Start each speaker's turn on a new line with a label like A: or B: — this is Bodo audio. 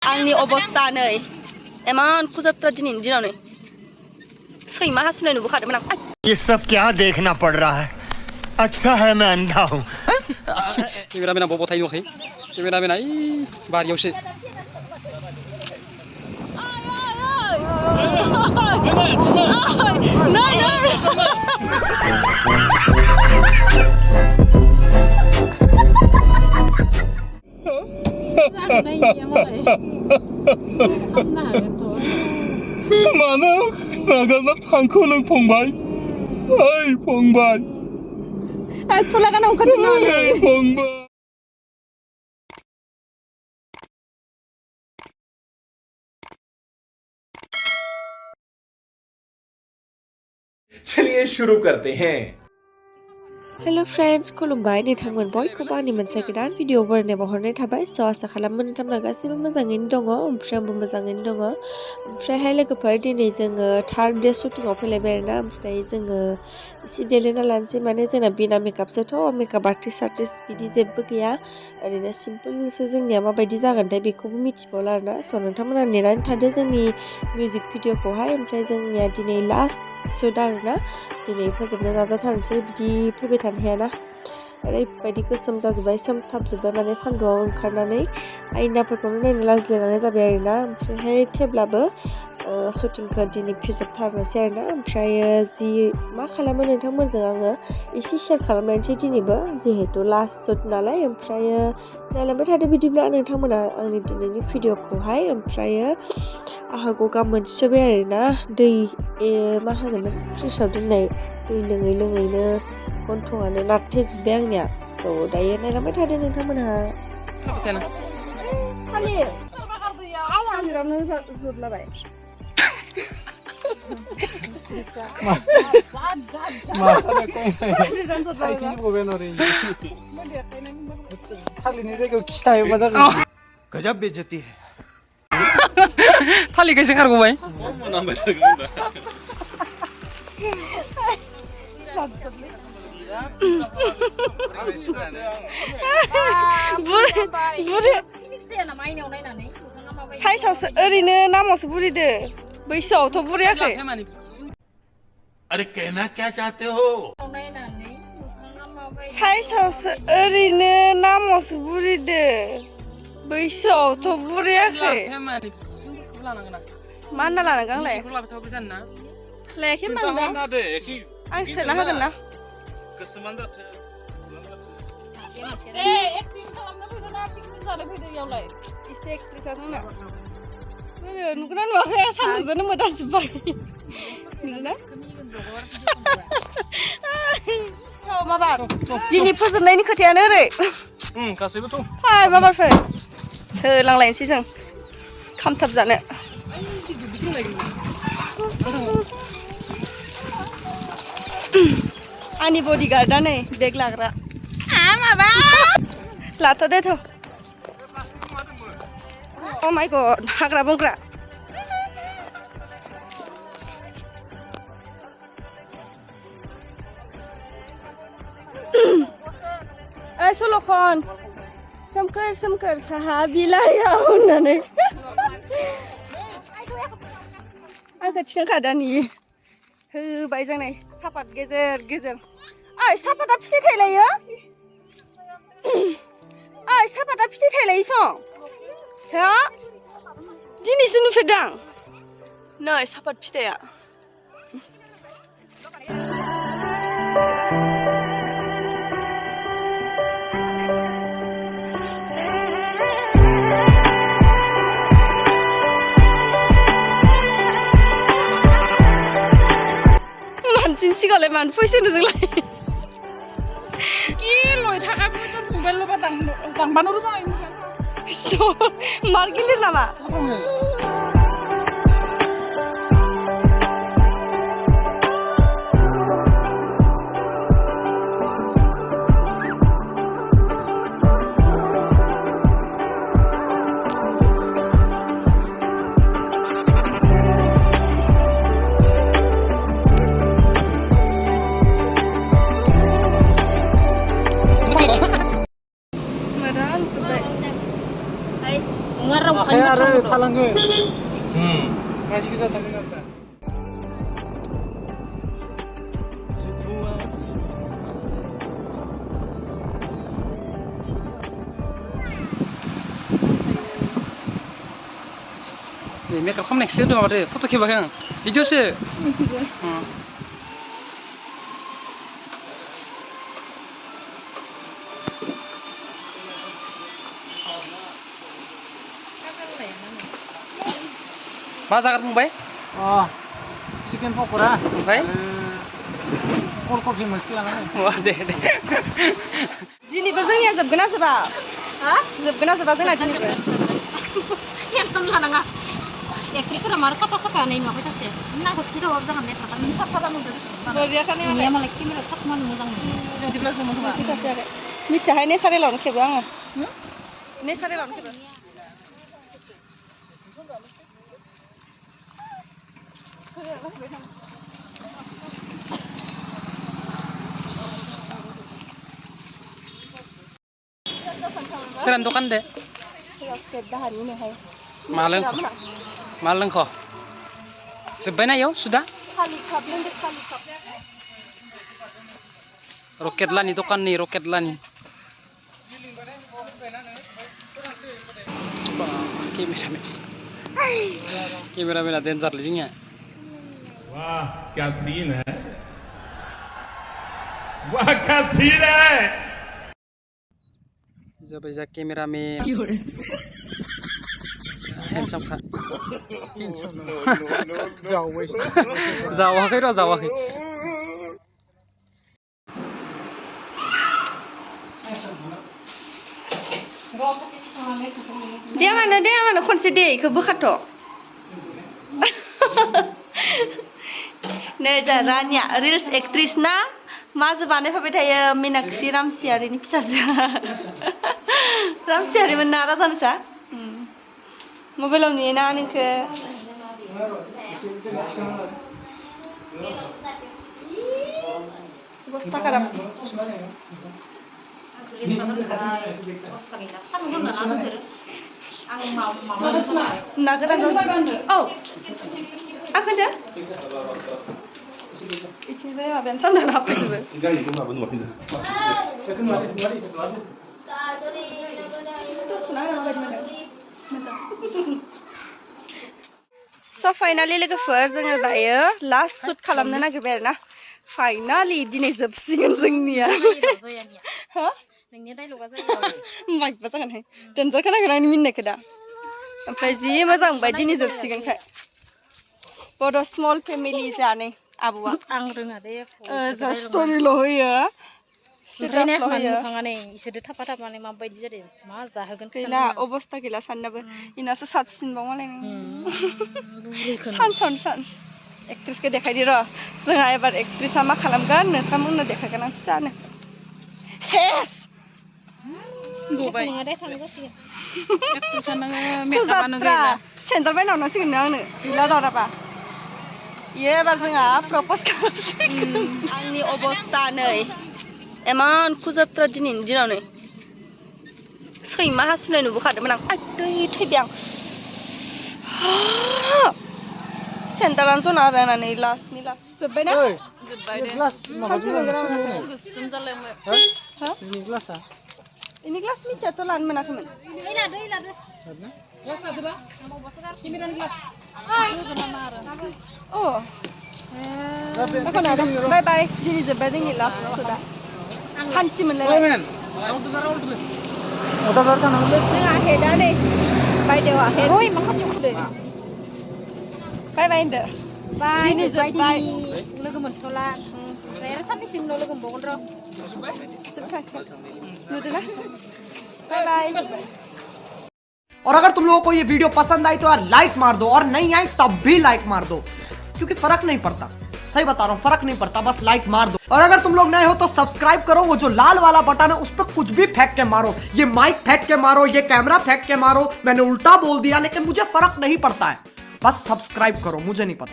A: आंनि अबस्था नै एमान खुजात्रा दिनैनि दिनाव नै सैमा हासुनाय नुबोखादोंमोन आं
B: ये सब क्या देखना पड़ रहा है अच्छा है मैं अंधा हूँ
C: केमेरामेना बबाव थायो नुवाखै केमेरामेना ओइ बारियावसो
D: मानो नागारना थांखो नों फंबाय ओइ फंबाय
A: आइ फुला गाना ओंखारदों
D: फंबाय
E: चलिए शुरू करते हैं
F: हेलो फ्रेंड्स खुलुमबाय नोंथांमोन बयखौबो आंनि मोनसे गोदान भिडिअ बरनायाव हरनाय थाबाय स' आसा खालामो नोंथांमोना गासैबो मोजाङैनो दङ ओमफ्राय आंबो मोजाङैनो दङ ओमफ्रायहाय लोगोफोर दिनै जोङो थार्ड डे शुटिंआव फैलायबाय आरोना ओमफ्राय जोङो एसे देलायना लानोसै माने जोंना बिना मेकआपसोथ' मेकआप आर्टिस्ट बिदि जेबो गैया ओरैनो सिम्पोलसो जोंनिया माबायदि जागोनथाय बेखौबो मिथिबावला आरोना स' नोंथांमोना नेनानै थादो जोंनि मिउजिक भिडिअखौहाय ओमफ्राय जोंनिया दिनै लास्ट शुट आरोना दिनै फोजोबनो नाजाथारनोसै बिदि फैबाय थानो हायाना ओरैबायदि गोसोम जाजोब्बाय सोमथाबजोब्बाय माने सान्दुंआव ओंखारनानै आयनाफोरखौनो नायनो लाजिलायनानै जाबाय आरोना ओमफ्रायहाय थेवब्लाबो शुटिंखौ दिनै फोजोबथारनोसै आरोना ओमफ्रायो जि मा खालामो नोंथांमोनजों आङो एसे शेयार खालामलायनोसै दिनैबो जिहेतु लास्ट शुट नालाय ओमफ्रायो नायलांबाय थादो बिदिब्ला नोंथांमोना आंनि दिनैनि भिडिअखौहाय ओमफ्रायो आंहा गगा मोनसोबाय आरोना दै मा होनोमोन फ्रिजआव दोननाय दै लोङै लोङैनो गन्थंआनो नारथेजोब्बाय आंनिया स' दायो नायलांबाय थादो नोंथांमोनहा
A: थालिरावनो जोबलाबाय
C: थालिरनि जायगायाव खिथायोबा जागोन
B: गजब बेइज्जती है
C: थालिरखौसो खारग'बाय
A: साइसआवसो ओरैनो नामावसो बुरिदो बैसोआवथ' बुरियाखै
E: अरे कहना क्या चाहते हो
A: साइसआवसो ओरैनो नामावसो बुरिदो बैसोआवथ' बुरियाखै मा होनना लानांगौ आंलाय लायाखै होनबा आं सोना होगोन ना एसे एक्ट्रेसा जोंना नुगोना नुवाखै आं सान्दुंजोंनो मोदानजोब्बाय माबा दिनै फोजोबनायनि खोथायानो ओरै
C: गासैबोथ'
A: फाय माबाफोर होलांलायनोसै जों खामथाब जानो आंनि बडिगार्डआ नै बेग लाग्रा माबा लाथ'दे थ' अ माय गड हाग्रा बंग्रा ओइ सल'खन सोमखोर सोमखोर साहा बिलाइयाव होननानै आंखौ थिखांखादा नुयो होबाय जोंनाय सापात गेजेर गेजेर ओइ सापाता फिथाइ थायलायो ओइ सापाता फिथाइ थायलायो सं हो दिनैसो नुफेरदां नै सापात फिथाइया सिगांलाय मानो फैसा नोंजोंलाय
G: कि लय थाखाबो तो मबाइलल' दांबानो रोङाय
A: मार गिलिर नामा
C: आरो थालाङो मानसि गोजा थाङो ना मेकआप खालामनायखौसो होदों माथो फट' खेबाखै आं भिडिअसो मा जागोन बुंबाय
H: चिकेन पक'रा
C: ओमफ्राय
H: कल कफि मोनसे लानानै
C: दे
A: दिनैबो जोंनिया जोबगोन ना जोबा जोबगोन ना जोबा जोंना दिनैबो
G: टेनसन लानाङा एक्ट्रिसफोरा मार साफा साफा नै नुवाखै सासे नांगौ खिथावाबो जागोन दे थाथारनि साफा जानांगौ नुनाया मालाय केमेरायाव साफा मानो मोजां मोनो बिदिब्ला जों खोमा
A: सासे आरो मिथियाहाय नेसारेलावनो खेबो आङो नेसारेलावनो खेबो
C: सोरान दखान दे मा लोंख' जोब्बायना इयाव सुदा रकेट लानि दखाननि रकेट लानि केमेरामेना डेन्जारलै जोंनिया
D: वाह क्या सीन है वाह क्या सीन है
C: जाबाय जा केमेरामेन हेन्डसामखा जावाखै र' जावाखै
A: दे मानो खनसे दे इखौ बोखाथ' नै जा रानिया रिल्स एक्ट्रिस ना माजो बानायफाबाय थायो मीनाक्षी रामसियारिनि फिसाजो रामसियारिमोन ना राजानोसा मबाइलाव नुयोना नोंखो बस्ता खाराब ना गोरान औ आं खोन्थो इथिंजाय माबायानो साननानै हाबफैजोबो स' फाइनालि लोगोफोर जोङो दायो लास्ट शुट खालामनो नागिरबाय आरोना फाइनालि दिनै जोबसिगोन जोंनिया
G: नोंनि डायलगा जायो
A: माइकबा जागोनहाय देन्जार खोनागोन आंनि मिनिनायखौ दा ओमफ्राय जि मोजां मोनबाय दिनै जोबसिगोनखाय बड' स्मल फेमिलि जानै आबौआ
G: आं रोङा दे
A: जा स्ट'रिल' होयो
G: स्टेटासल' होयो थांनानै इसोरजों थाफा थाफानानै माबायदि जादों मा जाहोगोन
A: गैला अबस्था गैला साननाबो इनासो साबसिनबाव मालाय सान्स एक्ट्रिसखौ देखायदो र' जोंहा एबार एक्ट्रिसा मा खालामगोन नोंथांमोननो देखायगोन आं फिसानो सेस
G: गबाय नङा दे थांनो जासिगोन एक्ट्रिसा नोङो मेकआपानो
A: फुजात्रा सेन्डाल बायना हरनांसिगोन आंनो गैला दाराबा इयो एबार जोंहा प्रप'ज खालामसिगोन आंनि अबस्था नै इमान फुजात्रा दिनैनि दिनाव नै सैमा हासुनाय नुबोखादोंमोन आं दै थैबाय आं सेन्डालानो जना होबाय आंना नै लास्टनि लास्ट जोब्बायना
G: जोब्बाय दे गोसोम जालायबाय
C: नोंनि ग्लासा
A: इनि ग्लास मिथियाथ' लानो मोनाखैमोन
G: लादो ग्लास लादोबा केमेरानि ग्लास
A: अ बाय बाय दिनै जोब्बाय जोंनि लास्ट सुदा सान्थि मोनलायबाय जोंहा हेडआ नै बायदेवा हेड मा खाथियाव खुदो बाय बाय होनदो दिनै जोब्बाय
G: लोगो मोनथ'ला ओमफ्राय आरो साननैसोनि उनाव लोगो मोनबावगोन र'
A: नुदोंना बाय बाय
I: और अगर तुम लोगों को ये वीडियो पसंद आई तो यार लाइक मार दो और नहीं आई तब भी लाइक मार दो क्योंकि फर्क नहीं पड़ता सही बता रहा हूँ फर्क नहीं पड़ता बस लाइक मार दो और अगर तुम लोग नए हो तो सब्सक्राइब करो वो जो लाल वाला बटन है उस पर कुछ भी फेंक के मारो ये माइक फेंक के मारो ये कैमरा फेंक के मारो मैंने उल्टा बोल दिया लेकिन मुझे फर्क नहीं पड़ता है बस सब्सक्राइब करो मुझे नहीं पता।